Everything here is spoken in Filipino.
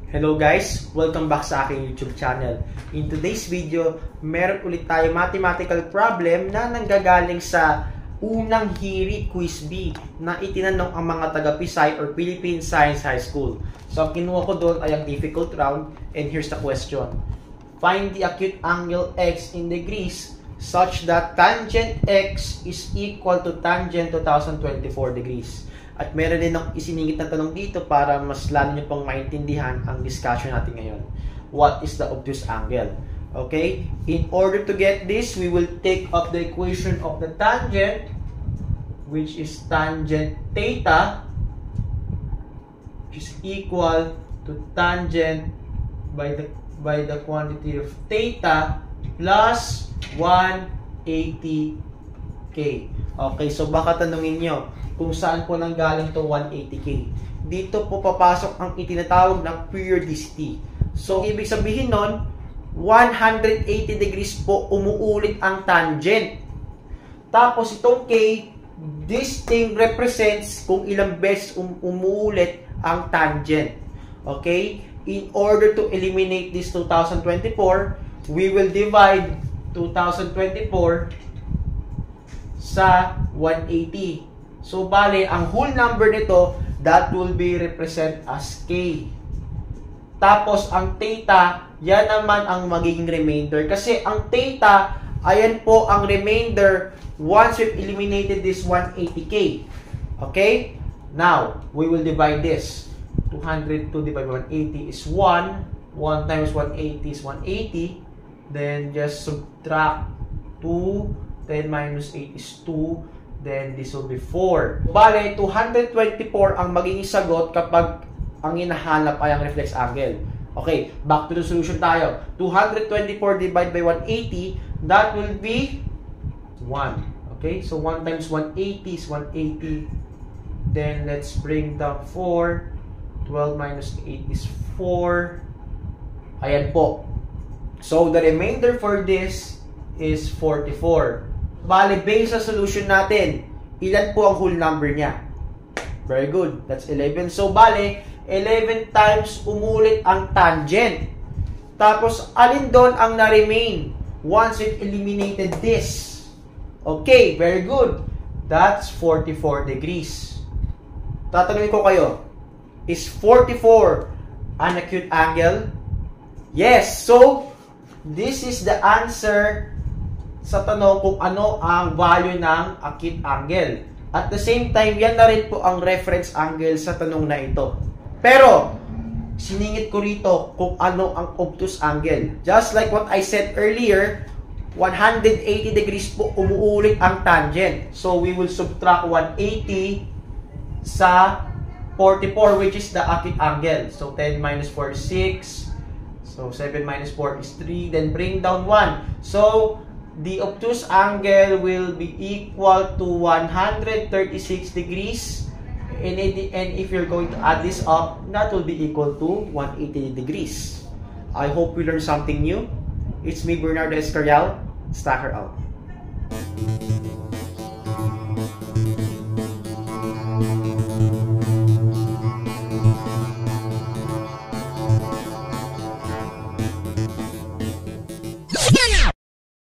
Hello guys! Welcome back sa aking YouTube channel. In today's video, meron ulit tayo mathematical problem na nanggagaling sa unang HERE Quiz B na itinanong ang mga taga-Pisay or Philippine Science High School. So, ang kinuha ko doon ay ang difficult round and here's the question. Find the acute angle x in degrees such that tangent x is equal to tangent 2024 degrees. At meron din ng isiningit na tanong dito para mas lalo nyo pong maintindihan ang discussion natin ngayon. What is the obtuse angle? Okay? In order to get this, we will take up the equation of the tangent, which is tangent theta, which is equal to tangent by the quantity of theta plus 180k. Okay, so baka tanungin nyo, kung saan po nanggaling to 180k. Dito po papasok ang itinatawag ng periodicity. So, ibig sabihin nun, 180 degrees po umuulit ang tangent. Tapos itong k, this thing represents kung ilang beses umuulit ang tangent. Okay? In order to eliminate this 2024, we will divide 2024 sa 180. So, bale, ang whole number nito, that will be represent as K. Tapos, ang theta, yan naman ang magiging remainder. Kasi ang theta, ayan po ang remainder once we've eliminated this 180K. Okay? Now, we will divide this. 202 divided by 180 is 1. 1 times 180 is 180. Then, just subtract 2. 10 minus 8 is 2. Then, this will be 4. Bale, 224 ang magiging sagot kapag ang hinahanap ay ang reflex angle. Okay, back to the solution tayo. 224 divided by 180, that will be 1. Okay, so 1 times 180 is 180. Then, let's bring down 4. 12 minus 8 is 4. Ayan po. So, the remainder for this is 44. Bale, based sa solution natin, ilan po ang whole number niya? Very good. That's 11. So, bale, 11 times umulit ang tangent. Tapos, alin doon ang na-remain once it eliminated this? Okay, very good. That's 44 degrees. Tatanungin ko kayo, is 44 an acute angle? Yes. So, this is the answer sa tanong kung ano ang value ng acute angle. At the same time, yan na rin po ang reference angle sa tanong na ito. Pero, siningit ko rito kung ano ang obtuse angle. Just like what I said earlier, 180 degrees po umuulit ang tangent. So, we will subtract 180 sa 44, which is the acute angle. So, 10 minus 4 is 6. So, 7 minus 4 is 3. Then, bring down 1. So, the obtuse angle will be equal to 136 degrees. And if you're going to add this up, that will be equal to 180 degrees. I hope you learned something new. It's me, Bernardo Escorial. Stacker out.